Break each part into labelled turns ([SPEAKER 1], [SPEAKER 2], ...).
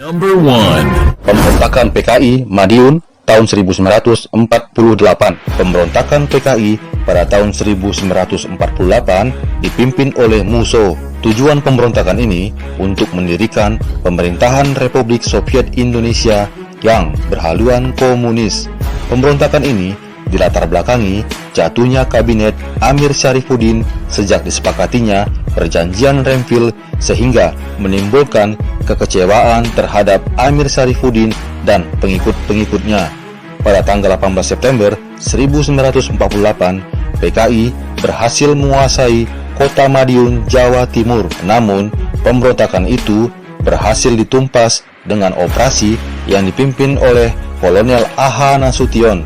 [SPEAKER 1] Number 1.
[SPEAKER 2] Pemberontakan PKI Madiun tahun 1948. Pemberontakan PKI pada tahun 1948 dipimpin oleh Musso. Tujuan pemberontakan ini untuk mendirikan pemerintahan Republik Soviet Indonesia yang berhaluan komunis. Pemberontakan ini dilatar belakangi jatuhnya kabinet Amir Syarifuddin sejak disepakatinya perjanjian Renville, sehingga menimbulkan kekecewaan terhadap Amir Syarifuddin dan pengikut-pengikutnya. Pada tanggal 18 September 1948, PKI berhasil menguasai kota Madiun, Jawa Timur. Namun, pemberontakan itu berhasil ditumpas dengan operasi yang dipimpin oleh Kolonel A.H. Nasution.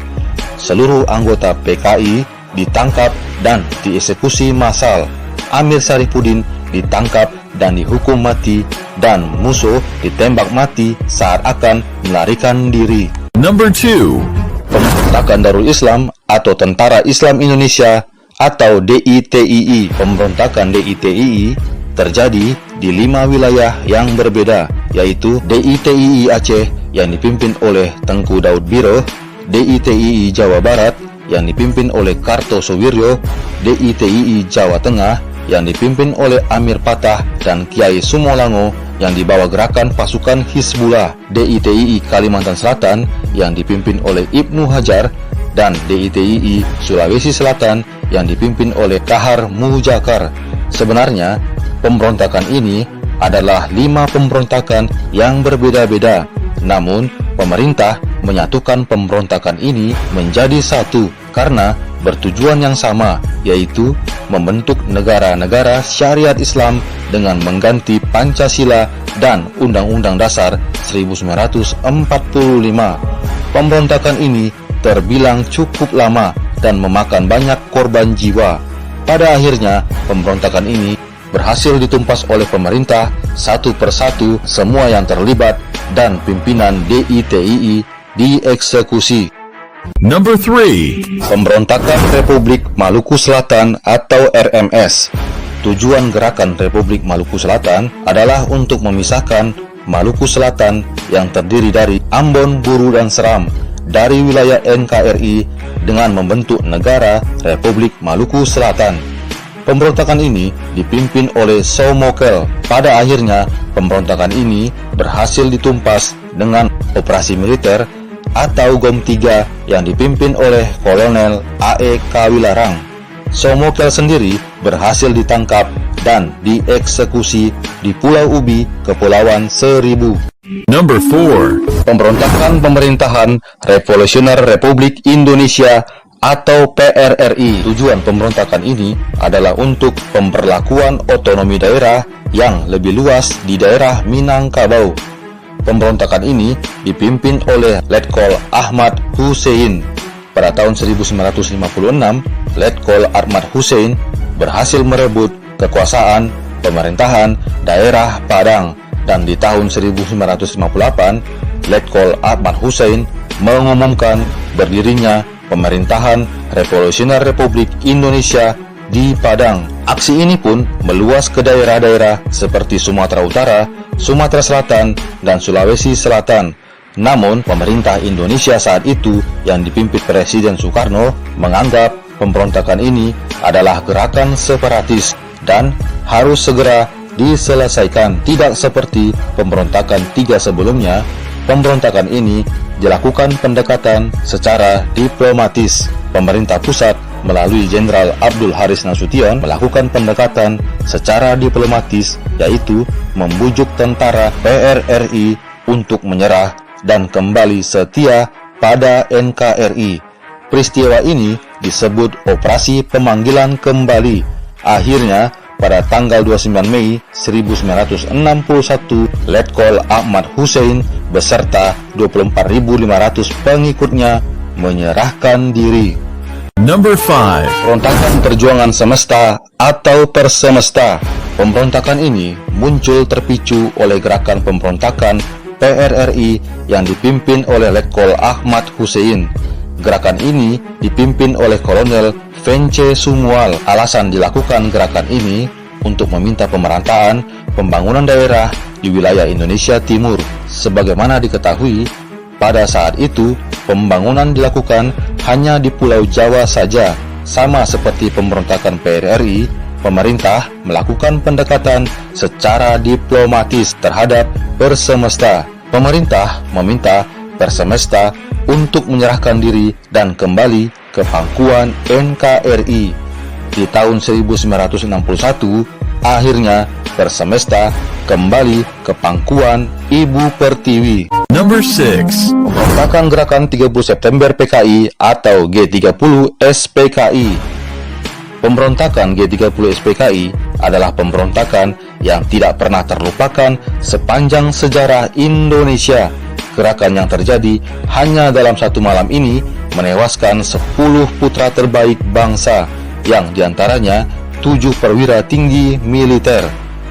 [SPEAKER 2] Seluruh anggota PKI ditangkap dan dieksekusi massal. Amir Syarifuddin ditangkap dan dihukum mati, dan Musso ditembak mati saat akan melarikan diri.
[SPEAKER 1] Number 2.
[SPEAKER 2] Pemberontakan Darul Islam atau Tentara Islam Indonesia atau DITII. Pemberontakan DITII terjadi di 5 wilayah yang berbeda, yaitu DITII Aceh yang dipimpin oleh Tengku Daud Biro, DITII Jawa Barat yang dipimpin oleh Kartosuwiryo, DITII Jawa Tengah yang dipimpin oleh Amir Patah dan Kiai Sumolango yang dibawa gerakan pasukan Hizbullah, DITII Kalimantan Selatan yang dipimpin oleh Ibnu Hajar, dan DITII Sulawesi Selatan yang dipimpin oleh Kahar Mujakar. Sebenarnya, pemberontakan ini adalah 5 pemberontakan yang berbeda-beda. Namun, pemerintah menyatukan pemberontakan ini menjadi satu karena bertujuan yang sama, yaitu membentuk negara-negara syariat Islam dengan mengganti Pancasila dan Undang-Undang Dasar 1945. Pemberontakan ini terbilang cukup lama dan memakan banyak korban jiwa. Pada akhirnya, pemberontakan ini berhasil ditumpas oleh pemerintah satu persatu. Semua yang terlibat dan pimpinan DITII dieksekusi.
[SPEAKER 1] Number 3.
[SPEAKER 2] Pemberontakan Republik Maluku Selatan atau RMS. Tujuan gerakan Republik Maluku Selatan adalah untuk memisahkan Maluku Selatan yang terdiri dari Ambon, Buru, dan Seram dari wilayah NKRI dengan membentuk negara Republik Maluku Selatan. Pemberontakan ini dipimpin oleh Somokel. Pada akhirnya, pemberontakan ini berhasil ditumpas dengan operasi militer atau GOM 3 yang dipimpin oleh Kolonel A.E. Kawilarang. Somokel sendiri berhasil ditangkap dan dieksekusi di Pulau Ubi, Kepulauan Seribu.
[SPEAKER 1] Number 4.
[SPEAKER 2] Pemberontakan Pemerintahan Revolusioner Republik Indonesia atau PRRI. Tujuan pemberontakan ini adalah untuk pemberlakuan otonomi daerah yang lebih luas di daerah Minangkabau. Pemberontakan ini dipimpin oleh Letkol Ahmad Hussein. Pada tahun 1956, Letkol Ahmad Hussein berhasil merebut kekuasaan pemerintahan daerah Padang, dan di tahun 1958, Letkol Ahmad Hussein mengumumkan berdirinya Pemerintahan Revolusioner Republik Indonesia di Padang. Aksi ini pun meluas ke daerah-daerah seperti Sumatera Utara, Sumatera Selatan, dan Sulawesi Selatan. Namun, pemerintah Indonesia saat itu yang dipimpin Presiden Soekarno menganggap pemberontakan ini adalah gerakan separatis dan harus segera diselesaikan. Tidak seperti pemberontakan 3 sebelumnya, pemberontakan ini dilakukan pendekatan secara diplomatis. Pemerintah pusat melalui Jenderal Abdul Haris Nasution melakukan pendekatan secara diplomatis, yaitu membujuk tentara PRRI untuk menyerah dan kembali setia pada NKRI. Peristiwa ini disebut Operasi Pemanggilan Kembali. Akhirnya, pada tanggal 29 Mei 1961, Letkol Ahmad Hussein beserta 24.500 pengikutnya menyerahkan diri.
[SPEAKER 1] Number 5.
[SPEAKER 2] Pemberontakan Perjuangan Semesta atau Persemesta. Pemberontakan ini muncul terpicu oleh gerakan pemberontakan PRRI yang dipimpin oleh Letkol Ahmad Hussein. Gerakan ini dipimpin oleh Kolonel Vence Sumual. Alasan dilakukan gerakan ini untuk meminta pemerataan pembangunan daerah di wilayah Indonesia Timur, sebagaimana diketahui, pada saat itu pembangunan dilakukan hanya di Pulau Jawa saja. Sama seperti pemberontakan PRRI, pemerintah melakukan pendekatan secara diplomatis terhadap Persemesta. Pemerintah meminta Persemesta untuk menyerahkan diri dan kembali ke pangkuan NKRI. Di tahun 1961, akhirnya Persemesta kembali ke pangkuan Ibu Pertiwi.
[SPEAKER 1] Number 6.
[SPEAKER 2] Pemberontakan Gerakan 30 September PKI atau G30 SPKI. Pemberontakan G30 SPKI adalah pemberontakan yang tidak pernah terlupakan sepanjang sejarah Indonesia. Gerakan yang terjadi hanya dalam satu malam ini menewaskan 10 putra terbaik bangsa, yang diantaranya 7 perwira tinggi militer.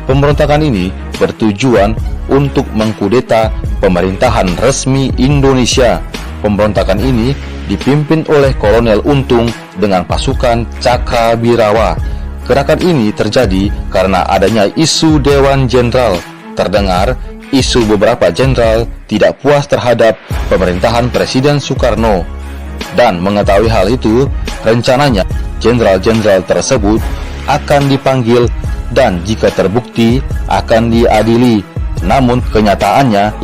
[SPEAKER 2] Pemberontakan ini bertujuan untuk mengkudeta pemerintahan resmi Indonesia. Pemberontakan ini dipimpin oleh Kolonel Untung dengan pasukan Cakrabirawa. Gerakan ini terjadi karena adanya isu Dewan Jenderal. Terdengar isu beberapa jenderal tidak puas terhadap pemerintahan Presiden Soekarno. Dan mengetahui hal itu, rencananya jenderal-jenderal tersebut akan dipanggil dan jika terbukti akan diadili. Namun kenyataannya